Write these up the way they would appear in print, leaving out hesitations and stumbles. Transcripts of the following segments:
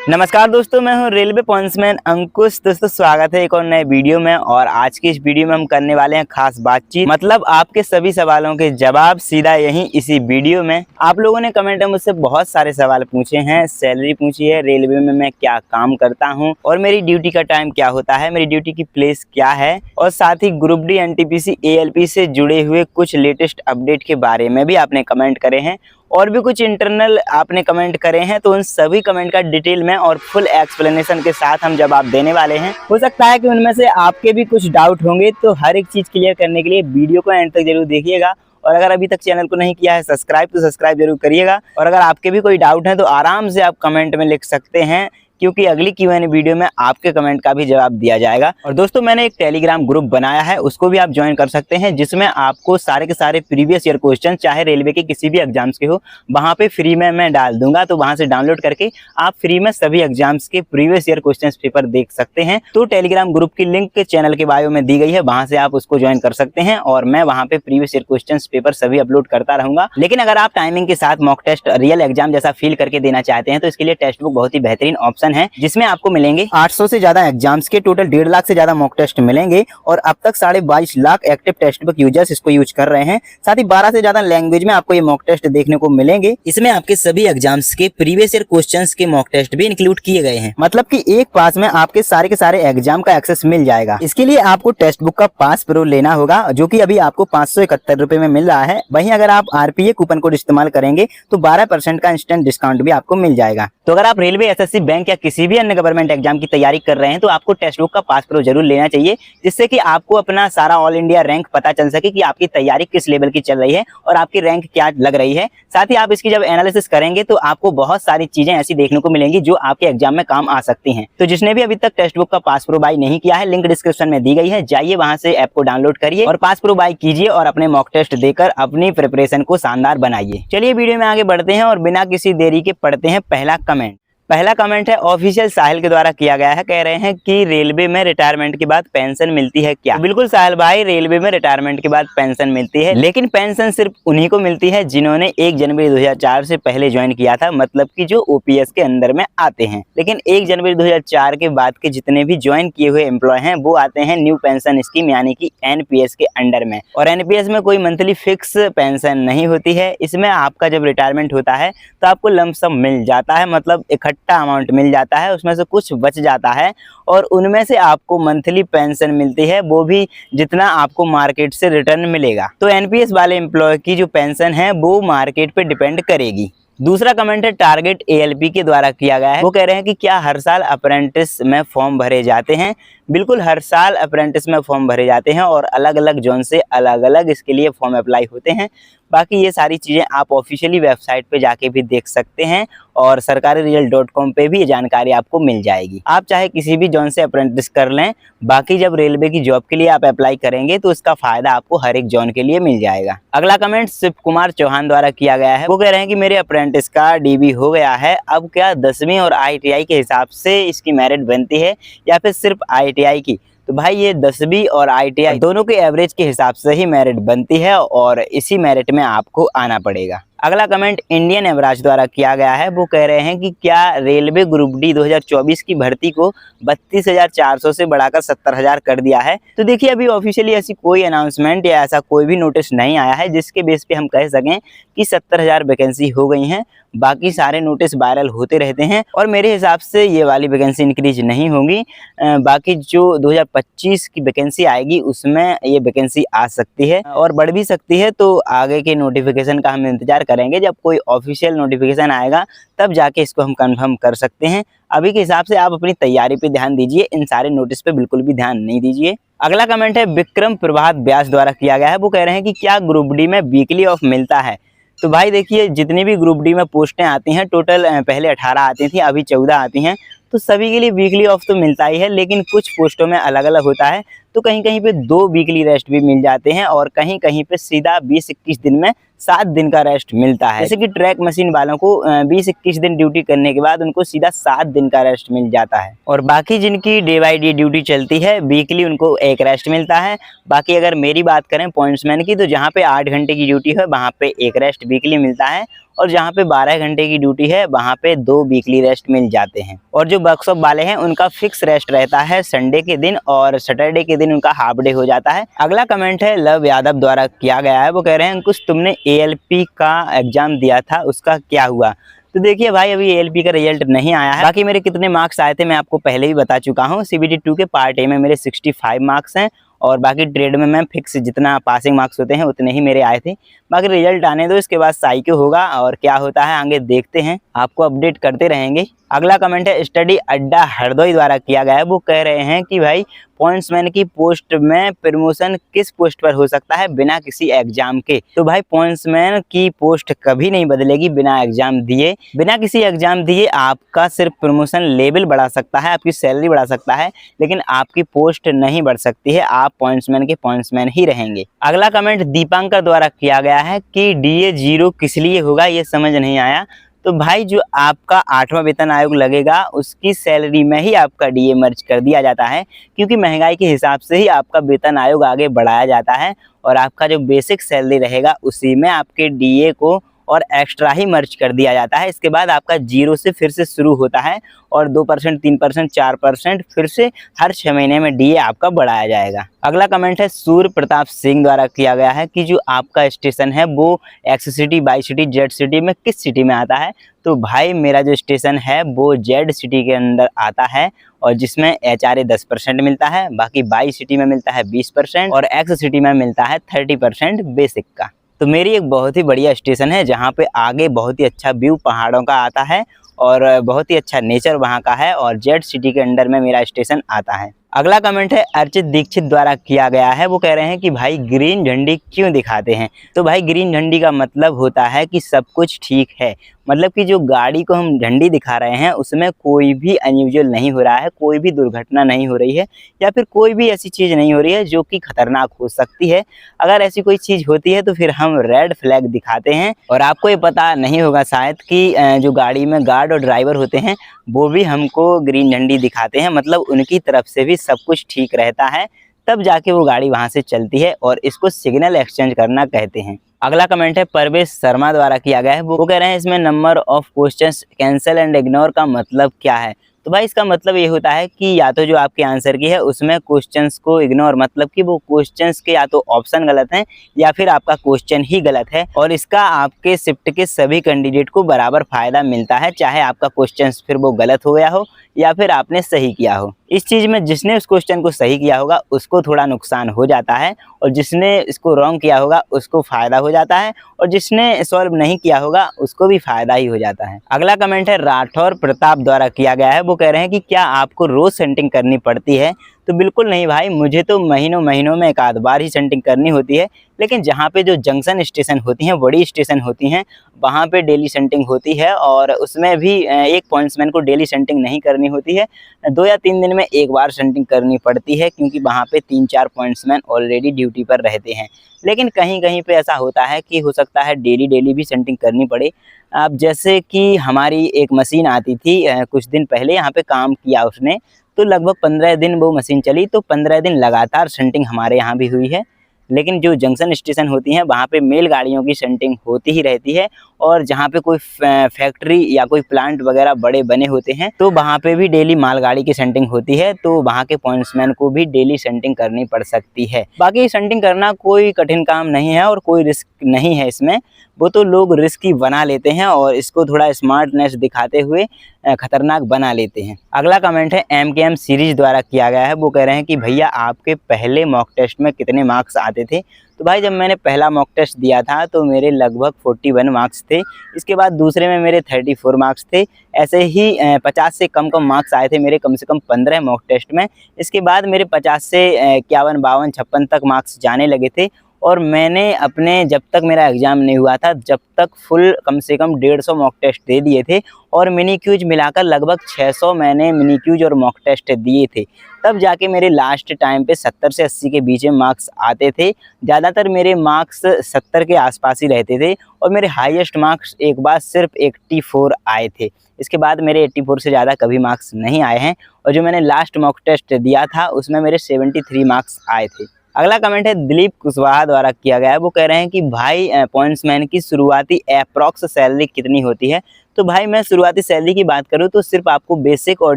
नमस्कार दोस्तों, मैं हूं रेलवे पॉइंट्समैन अंकुश। दोस्तों स्वागत है एक और नए वीडियो में। और आज की इस वीडियो में हम करने वाले हैं खास बातचीत, मतलब आपके सभी सवालों के जवाब सीधा यहीं इसी वीडियो में। आप लोगों ने कमेंट में मुझसे बहुत सारे सवाल पूछे हैं, सैलरी पूछी है, रेलवे में मैं क्या काम करता हूं और मेरी ड्यूटी का टाइम क्या होता है, मेरी ड्यूटी की प्लेस क्या है, और साथ ही ग्रुप डी एनटीपीसी एएलपी से जुड़े हुए कुछ लेटेस्ट अपडेट के बारे में भी आपने कमेंट करे हैं। और भी कुछ इंटरनल आपने कमेंट करे हैं, तो उन सभी कमेंट का डिटेल में और फुल एक्सप्लेनेशन के साथ हम जवाब देने वाले हैं। हो सकता है कि उनमें से आपके भी कुछ डाउट होंगे, तो हर एक चीज़ क्लियर करने के लिए वीडियो को एंड तक जरूर देखिएगा। और अगर अभी तक चैनल को नहीं किया है सब्सक्राइब, तो सब्सक्राइब जरूर करिएगा। और अगर आपके भी कोई डाउट है तो आराम से आप कमेंट में लिख सकते हैं, क्योंकि अगली Q&A वीडियो में आपके कमेंट का भी जवाब दिया जाएगा। और दोस्तों मैंने एक टेलीग्राम ग्रुप बनाया है, उसको भी आप ज्वाइन कर सकते हैं, जिसमें आपको सारे के सारे प्रीवियस ईयर क्वेश्चन, चाहे रेलवे के किसी भी एग्जाम्स के हो, वहाँ पे फ्री में मैं डाल दूंगा। तो वहाँ से डाउनलोड करके आप फ्री में सभी एग्जाम्स के प्रीवियस ईयर क्वेश्चन पेपर देख सकते हैं। तो टेलीग्राम ग्रुप की लिंक चैनल के बायो में दी गई है, वहाँ से आप उसको ज्वाइन कर सकते हैं। और मैं वहाँ पे प्रीवियस ईयर क्वेश्चन पेपर सभी अपलोड करता रहूंगा। लेकिन अगर आप टाइमिंग के साथ मॉक टेस्ट रियल एग्जाम जैसा फील करके देना चाहते हैं, तो इसके लिए टेक्स्ट बुक बहुत ही बेहतरीन ऑप्शन है, जिसमें आपको मिलेंगे 800 से ज्यादा एग्जाम्स के, टोटल 1.5 लाख से ज्यादा मॉक टेस्ट मिलेंगे। और अब तक 22.5 lakh active text book users इसको यूज कर रहे हैं। साथ ही 12 से ज्यादा लैंग्वेज में आपको ये मॉक टेस्ट देखने को मिलेंगे। इसमें आपके सभी एग्जाम्स के प्रीवियस ईयर क्वेश्चंस के मॉक टेस्ट भी इंक्लूड किए गए हैं, मतलब कि एक पास में आपके सारे के सारे एग्जाम का एक्सेस मिल जाएगा। इसके लिए आपको टेक्स्ट बुक का पास प्रो लेना होगा, जो कि अभी आपको 571 रुपए में मिल रहा है। वहीं अगर आप RPA कूपन कोड इस्तेमाल करेंगे तो 12% का इंस्टेंट डिस्काउंट भी आपको मिल जाएगा। तो अगर आप रेलवे, SSC, बैंक या किसी भी अन्य गवर्नमेंट एग्जाम की तैयारी कर रहे हैं, तो आपको टेक्स्ट बुक का पास प्रो जरूर लेना चाहिए, जिससे कि आपको अपना सारा ऑल इंडिया रैंक पता चल सके कि आपकी तैयारी किस लेवल की चल रही है और आपकी रैंक क्या लग रही है। साथ ही आप इसकी जब एनालिसिस करेंगे तो आपको बहुत सारी चीजें ऐसी देखने को मिलेंगी जो आपके एग्जाम में काम आ सकती हैं। तो जिसने भी अभी तक टेक्स्ट बुक का पास प्रो बाय नहीं किया है, लिंक डिस्क्रिप्शन में दी गई है, जाइए वहां से ऐप को डाउनलोड करिए और पास प्रो बाय कीजिए और अपने मॉक टेस्ट देकर अपनी प्रिपरेशन को शानदार बनाइए। चलिए वीडियो में आगे बढ़ते हैं और बिना किसी देरी के पढ़ते हैं पहला कमेंट। पहला कमेंट है ऑफिशियल साहिल के द्वारा किया गया है। कह रहे हैं कि रेलवे में रिटायरमेंट के बाद पेंशन मिलती है क्या? बिल्कुल साहिल भाई, रेलवे में रिटायरमेंट के बाद पेंशन मिलती है, लेकिन पेंशन सिर्फ उन्हीं को मिलती है जिन्होंने 1 जनवरी 2004 से पहले ज्वाइन किया था, मतलब कि जो OPS के अंदर में आते हैं। लेकिन 1 जनवरी 2004 के बाद के जितने भी ज्वाइन किए हुए एम्प्लॉय हैं, वो आते हैं न्यू पेंशन स्कीम यानी कि NPS के अंडर में। और NPS में कोई मंथली फिक्स पेंशन नहीं होती है। इसमें आपका जब रिटायरमेंट होता है तो आपको लंप सम मिल जाता है, मतलब अमाउंट मिल जाता है, उसमें से कुछ बच जाता है और उनमें से आपको मंथली पेंशन मिलती है, वो भी जितना आपको मार्केट से रिटर्न मिलेगा। तो NPS वाले एम्प्लॉय की जो पेंशन है वो मार्केट पे डिपेंड करेगी। दूसरा कमेंट है टारगेट ALP के द्वारा किया गया है। वो कह रहे हैं कि क्या हर साल अप्रेंटिस में फॉर्म भरे जाते हैं? बिल्कुल, हर साल अप्रेंटिस में फॉर्म भरे जाते हैं और अलग अलग जोन से अलग अलग इसके लिए फॉर्म अप्लाई होते हैं। बाकी ये सारी चीज़ें आप ऑफिशियली वेबसाइट पे जाके भी देख सकते हैं और sarkariresult.com पे भी ये जानकारी आपको मिल जाएगी। आप चाहे किसी भी जोन से अप्रेंटिस कर लें, बाकी जब रेलवे की जॉब के लिए आप अप्लाई करेंगे तो इसका फायदा आपको हर एक जोन के लिए मिल जाएगा। अगला कमेंट शिव कुमार चौहान द्वारा किया गया है। वो कह रहे हैं कि मेरे अप्रेंटिस का DB हो गया है, अब क्या 10वीं और ITI के हिसाब से इसकी मेरिट बनती है या फिर सिर्फ ITI की? तो भाई ये 10वीं और ITI दोनों के एवरेज के हिसाब से ही मेरिट बनती है और इसी मेरिट में आपको आना पड़ेगा। अगला कमेंट इंडियन एवराज द्वारा किया गया है। वो कह रहे हैं कि क्या रेलवे ग्रुप डी 2024 की भर्ती को 32,400 से बढ़ाकर 70,000 कर दिया है? तो देखिए, अभी ऑफिशियली ऐसी कोई अनाउंसमेंट या ऐसा कोई भी नोटिस नहीं आया है जिसके बेस पे हम कह सकें कि 70,000 वैकेंसी हो गई हैं। बाकी सारे नोटिस वायरल होते रहते हैं और मेरे हिसाब से ये वाली वैकेंसी इंक्रीज नहीं होगी। बाकी जो 2025 की वैकेंसी आएगी उसमें ये वैकेंसी आ सकती है और बढ़ भी सकती है। तो आगे के नोटिफिकेशन का हम इंतजार करेंगे, जब कोई ऑफिशियल नोटिफिकेशन आएगा तब जाके इसको हम कंफर्म कर सकते हैं। अभी के हिसाब से आप अपनी तैयारी पे ध्यान दीजिए, इन सारे नोटिस पे बिल्कुल भी ध्यान नहीं दीजिए। अगला कमेंट है विक्रम प्रभात व्यास द्वारा किया गया है। वो कह रहे हैं कि क्या ग्रुप डी में वीकली ऑफ मिलता है? तो भाई देखिए, जितनी भी ग्रुप डी में पोस्टें आती हैं, टोटल पहले 18 आती थी, अभी 14 आती हैं, तो सभी के लिए वीकली ऑफ तो मिलता ही है, लेकिन कुछ पोस्टों में अलग अलग होता है। तो कहीं कहीं पे 2 वीकली रेस्ट भी मिल जाते हैं और कहीं कहीं पे सीधा 20-21 दिन में 7 दिन का रेस्ट मिलता है। जैसे कि ट्रैक मशीन वालों को 20-21 दिन ड्यूटी करने के बाद उनको सीधा 7 दिन का रेस्ट मिल जाता है और बाकी जिनकी डे बाई डे ड्यूटी चलती है, वीकली उनको 1 रेस्ट मिलता है। बाकी अगर मेरी बात करें पॉइंट्समैन की, तो जहाँ पे 8 घंटे की ड्यूटी है वहाँ पे 1 रेस्ट वीकली मिलता है और जहाँ पे 12 घंटे की ड्यूटी है वहाँ पे 2 वीकली रेस्ट मिल जाते हैं। और जो वर्कशॉप वाले हैं उनका फिक्स रेस्ट रहता है संडे के दिन, और सैटरडे के दिन उनका हाफ डे हो जाता है। अगला कमेंट है लव यादव द्वारा किया गया है। वो कह रहे हैं अंकुश तुमने ALP का एग्जाम दिया था उसका क्या हुआ? तो देखिए भाई, अभी ALP का रिजल्ट नहीं आया है। बाकी मेरे कितने मार्क्स आए थे मैं आपको पहले भी बता चुका हूँ। CBT 2 के पार्ट ए में मेरे 65 मार्क्स हैं, और बाकी ट्रेड में मैं फिक्स जितना पासिंग मार्क्स होते हैं उतने ही मेरे आए थे। बाकी रिजल्ट आने दो, इसके बाद साइक्यू होगा और क्या होता है आगे देखते हैं, आपको अपडेट करते रहेंगे। अगला कमेंट है स्टडी अड्डा हरदोई द्वारा किया गया है। वो कह रहे हैं कि भाई पॉइंट्समैन की पोस्ट में प्रमोशन किस पोस्ट पर हो सकता है बिना किसी एग्जाम के? तो भाई पॉइंट्समैन की पोस्ट कभी नहीं बदलेगी बिना एग्जाम दिए। बिना किसी एग्जाम दिए आपका सिर्फ प्रमोशन लेवल बढ़ा सकता है, आपकी सैलरी बढ़ा सकता है, लेकिन आपकी पोस्ट नहीं बढ़ सकती है। आप पॉइंट्समैन के पॉइंट्समैन ही रहेंगे। अगला कमेंट दीपांकर द्वारा किया गया है कि DA 0 किस लिए होगा, ये समझ नहीं आया। तो भाई जो आपका 8वां वेतन आयोग लगेगा उसकी सैलरी में ही आपका DA मर्ज कर दिया जाता है, क्योंकि महंगाई के हिसाब से ही आपका वेतन आयोग आगे बढ़ाया जाता है, और आपका जो बेसिक सैलरी रहेगा उसी में आपके DA को और एक्स्ट्रा ही मर्ज कर दिया जाता है। इसके बाद आपका 0 से फिर से शुरू होता है, और 2%, 3%, 4% फिर से हर 6 महीने में DA आपका बढ़ाया जाएगा। अगला कमेंट है सूर्य प्रताप सिंह द्वारा किया गया है कि जो आपका स्टेशन है वो X city, Y city, Z city में किस सिटी में आता है? तो भाई मेरा जो स्टेशन है वो Z सिटी के अंदर आता है, और जिसमें HRA 10% मिलता है, बाकी Y सिटी में मिलता है 20%, और X सिटी में मिलता है 30% बेसिक का। तो मेरी एक बहुत ही बढ़िया स्टेशन है जहाँ पे आगे बहुत ही अच्छा व्यू पहाड़ों का आता है, और बहुत ही अच्छा नेचर वहाँ का है, और Z सिटी के अंडर में मेरा स्टेशन आता है। अगला कमेंट है अर्चित दीक्षित द्वारा किया गया है। वो कह रहे हैं कि भाई ग्रीन झंडी क्यों दिखाते हैं? तो भाई ग्रीन झंडी का मतलब होता है कि सब कुछ ठीक है, मतलब कि जो गाड़ी को हम झंडी दिखा रहे हैं उसमें कोई भी अनयूजुअल नहीं हो रहा है, कोई भी दुर्घटना नहीं हो रही है, या फिर कोई भी ऐसी चीज़ नहीं हो रही है जो कि खतरनाक हो सकती है। अगर ऐसी कोई चीज़ होती है तो फिर हम रेड फ्लैग दिखाते हैं। और आपको ये पता नहीं होगा शायद कि जो गाड़ी में गार्ड और ड्राइवर होते हैं वो भी हमको ग्रीन झंडी दिखाते हैं, मतलब उनकी तरफ से भी सब कुछ ठीक रहता है, तब जाके वो गाड़ी वहाँ से चलती है, और इसको सिग्नल एक्सचेंज करना कहते हैं। अगला कमेंट है परवेश शर्मा द्वारा किया गया है। वो कह रहे हैं इसमें number of questions cancel and ignore का मतलब क्या है? तो भाई इसका मतलब ये होता है कि या तो जो आपके आंसर की है उसमें क्वेश्चंस को इग्नोर, मतलब कि वो क्वेश्चंस के या तो ऑप्शन गलत हैं या फिर आपका क्वेश्चन ही गलत है, और इसका आपके शिफ्ट के सभी कैंडिडेट को बराबर फायदा मिलता है, चाहे आपका क्वेश्चन फिर वो गलत हो गया हो या फिर आपने सही किया हो। इस चीज़ में जिसने उस क्वेश्चन को सही किया होगा उसको थोड़ा नुकसान हो जाता है, और जिसने इसको रॉन्ग किया होगा उसको फ़ायदा हो जाता है, और जिसने सॉल्व नहीं किया होगा उसको भी फ़ायदा ही हो जाता है। अगला कमेंट है राठौर प्रताप द्वारा किया गया है। वो कह रहे हैं कि क्या आपको रोज़ सेंटिंग करनी पड़ती है? तो बिल्कुल नहीं भाई, मुझे तो महीनों महीनों में एक आध बार ही सेंटिंग करनी होती है, लेकिन जहाँ पे जो जंक्शन स्टेशन होती हैं, बड़ी स्टेशन होती हैं, वहाँ पे डेली सेंटिंग होती है, और उसमें भी एक पॉइंट्समैन को डेली सेंटिंग नहीं करनी होती है, 2 या 3 दिन में एक बार सेंटिंग करनी पड़ती है, क्योंकि वहाँ पे 3-4 पॉइंट्समैन ऑलरेडी ड्यूटी पर रहते हैं। लेकिन कहीं कहीं पे ऐसा होता है कि हो सकता है डेली भी सेंटिंग करनी पड़े। अब जैसे कि हमारी एक मशीन आती थी कुछ दिन पहले, यहाँ पे काम किया उसने, तो लगभग 15 दिन वो मशीन चली, तो 15 दिन लगातार सेंटिंग हमारे यहाँ भी हुई है। लेकिन जो जंक्शन स्टेशन होती हैं वहाँ पे मेल गाड़ियों की सेंटिंग होती ही रहती है, और जहाँ पे कोई फैक्ट्री या कोई प्लांट वगैरह बड़े बने होते हैं तो वहाँ पे भी डेली मालगाड़ी की सेंटिंग होती है, तो वहाँ के पॉइंट्समैन को भी डेली सेंटिंग करनी पड़ सकती है। बाकी सेंटिंग करना कोई कठिन काम नहीं है और कोई रिस्क नहीं है इसमें, वो तो लोग रिस्की बना लेते हैं और इसको थोड़ा स्मार्टनेस दिखाते हुए खतरनाक बना लेते हैं। अगला कमेंट है MKM सीरीज द्वारा किया गया है। वो कह रहे हैं कि भैया आपके पहले मॉक टेस्ट में कितने मार्क्स आते थे? तो भाई जब मैंने पहला मॉक टेस्ट दिया था तो मेरे लगभग 41 मार्क्स थे। इसके बाद दूसरे में मेरे 34 मार्क्स थे। ऐसे ही 50 से कम मार्क्स आए थे मेरे कम से कम 15 मॉक टेस्ट में। इसके बाद मेरे 50 से 51, 52, 56 तक मार्क्स जाने लगे थे, और मैंने अपने जब तक मेरा एग्ज़ाम नहीं हुआ था जब तक फुल कम से कम 150 मॉक टेस्ट दे दिए थे, और मिनी क्यूज मिलाकर लगभग 600 मैंने मिनी क्यूज और मॉक टेस्ट दिए थे। तब जाके मेरे लास्ट टाइम पे 70 से 80 के बीच में मार्क्स आते थे। ज़्यादातर मेरे मार्क्स 70 के आसपास ही रहते थे, और मेरे हाईएस्ट मार्क्स एक बार सिर्फ 84 आए थे। इसके बाद मेरे 84 से ज़्यादा कभी मार्क्स नहीं आए हैं, और जो मैंने लास्ट मॉक टेस्ट दिया था उसमें मेरे 73 मार्क्स आए थे। अगला कमेंट है दिलीप कुशवाहा द्वारा किया गया है। वो कह रहे हैं कि भाई पॉइंट्समैन की शुरुआती अप्रॉक्स सैलरी कितनी होती है। तो भाई मैं शुरुआती सैलरी की बात करूँ तो सिर्फ आपको बेसिक और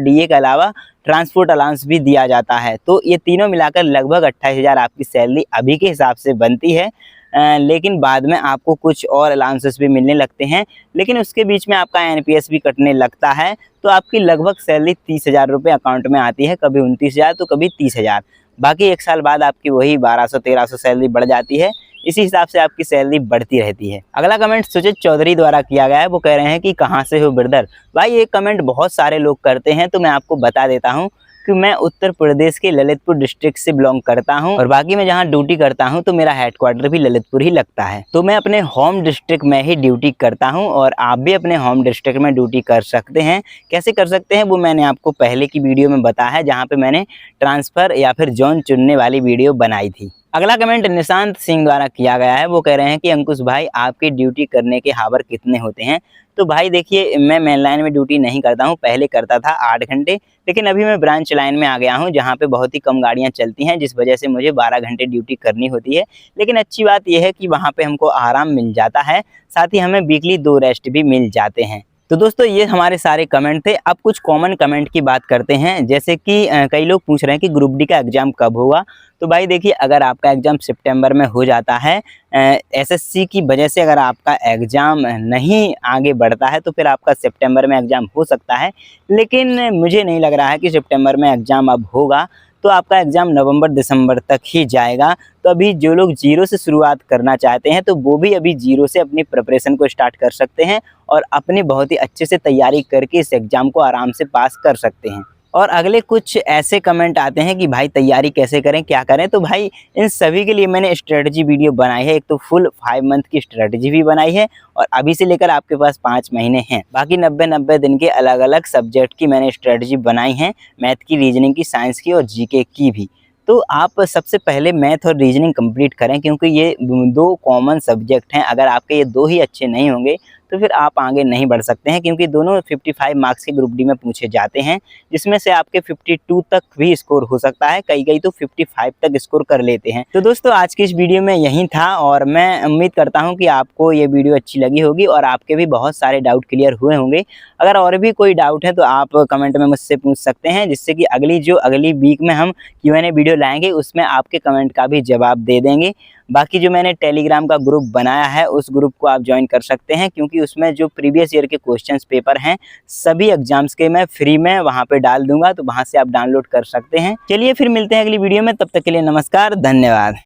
डीए के अलावा ट्रांसपोर्ट अलाउंस भी दिया जाता है। तो ये तीनों मिलाकर लगभग 28,000 आपकी सैलरी अभी के हिसाब से बनती है। लेकिन बाद में आपको कुछ और अलाउंसेस भी मिलने लगते हैं, लेकिन उसके बीच में आपका एनपीएस भी कटने लगता है। तो आपकी लगभग सैलरी 30,000 रुपये अकाउंट में आती है, कभी 29,000 तो कभी 30,000। बाकी 1 साल बाद आपकी वही 1200-1300 सैलरी बढ़ जाती है। इसी हिसाब से आपकी सैलरी बढ़ती रहती है। अगला कमेंट सुचित चौधरी द्वारा किया गया है। वो कह रहे हैं कि कहाँ से हो ब्रदर। भाई ये कमेंट बहुत सारे लोग करते हैं, तो मैं आपको बता देता हूँ कि मैं उत्तर प्रदेश के ललितपुर डिस्ट्रिक्ट से बिलोंग करता हूं, और बाकी मैं जहां ड्यूटी करता हूं तो मेरा हेडक्वार्टर भी ललितपुर ही लगता है। तो मैं अपने होम डिस्ट्रिक्ट में ही ड्यूटी करता हूं, और आप भी अपने होम डिस्ट्रिक्ट में ड्यूटी कर सकते हैं। कैसे कर सकते हैं वो मैंने आपको पहले की वीडियो में बताया है, जहाँ पे मैंने ट्रांसफ़र या फिर जोन चुनने वाली वीडियो बनाई थी। अगला कमेंट निशांत सिंह द्वारा किया गया है। वो कह रहे हैं कि अंकुश भाई आपकी ड्यूटी करने के हावर कितने होते हैं। तो भाई देखिए, मैं मेन लाइन में ड्यूटी नहीं करता हूँ, पहले करता था 8 घंटे, लेकिन अभी मैं ब्रांच लाइन में आ गया हूँ, जहाँ पे बहुत ही कम गाड़ियाँ चलती हैं, जिस वजह से मुझे 12 घंटे ड्यूटी करनी होती है। लेकिन अच्छी बात यह है कि वहाँ पे हमको आराम मिल जाता है, साथ ही हमें वीकली 2 रेस्ट भी मिल जाते हैं। तो दोस्तों ये हमारे सारे कमेंट थे। अब कुछ कॉमन कमेंट की बात करते हैं, जैसे कि कई लोग पूछ रहे हैं कि ग्रुप डी का एग्ज़ाम कब होगा। तो भाई देखिए, अगर आपका एग्ज़ाम सितंबर में हो जाता है, एसएससी की वजह से अगर आपका एग्ज़ाम नहीं आगे बढ़ता है तो फिर आपका सितंबर में एग्ज़ाम हो सकता है, लेकिन मुझे नहीं लग रहा है कि सितंबर में एग्ज़ाम अब होगा। तो आपका एग्ज़ाम नवंबर-दिसंबर तक ही जाएगा। तो अभी जो लोग ज़ीरो से शुरुआत करना चाहते हैं तो वो भी अभी ज़ीरो से अपनी प्रिपरेशन को स्टार्ट कर सकते हैं, और अपनी बहुत ही अच्छे से तैयारी करके इस एग्ज़ाम को आराम से पास कर सकते हैं। और अगले कुछ ऐसे कमेंट आते हैं कि भाई तैयारी कैसे करें, क्या करें। तो भाई इन सभी के लिए मैंने स्ट्रेटजी वीडियो बनाई है। एक तो फुल 5 मंथ की स्ट्रेटजी भी बनाई है, और अभी से लेकर आपके पास 5 महीने हैं। बाकी 90-90 दिन के अलग-अलग सब्जेक्ट की मैंने स्ट्रेटजी बनाई है, मैथ की, रीजनिंग की, साइंस की और जीके की भी। तो आप सबसे पहले मैथ और रीजनिंग कंप्लीट करें, क्योंकि ये 2 कॉमन सब्जेक्ट हैं। अगर आपके ये 2 ही अच्छे नहीं होंगे तो फिर आप आगे नहीं बढ़ सकते हैं, क्योंकि दोनों 55 मार्क्स के ग्रुप डी में पूछे जाते हैं, जिसमें से आपके 52 तक भी स्कोर हो सकता है, कई तो 55 तक स्कोर कर लेते हैं। तो दोस्तों आज की इस वीडियो में यही था, और मैं उम्मीद करता हूं कि आपको ये वीडियो अच्छी लगी होगी और आपके भी बहुत सारे डाउट क्लियर हुए होंगे। अगर और भी कोई डाउट है तो आप कमेंट में मुझसे पूछ सकते हैं, जिससे कि अगली वीक में हम Q&A वीडियो लाएंगे, उसमें आपके कमेंट का भी जवाब दे देंगे। बाकी जो मैंने टेलीग्राम का ग्रुप बनाया है उस ग्रुप को आप ज्वाइन कर सकते हैं, क्योंकि उसमें जो प्रीवियस ईयर के क्वेश्चंस पेपर हैं सभी एग्जाम्स के मैं फ्री में वहां पे डाल दूंगा, तो वहां से आप डाउनलोड कर सकते हैं। चलिए फिर मिलते हैं अगली वीडियो में, तब तक के लिए नमस्कार, धन्यवाद।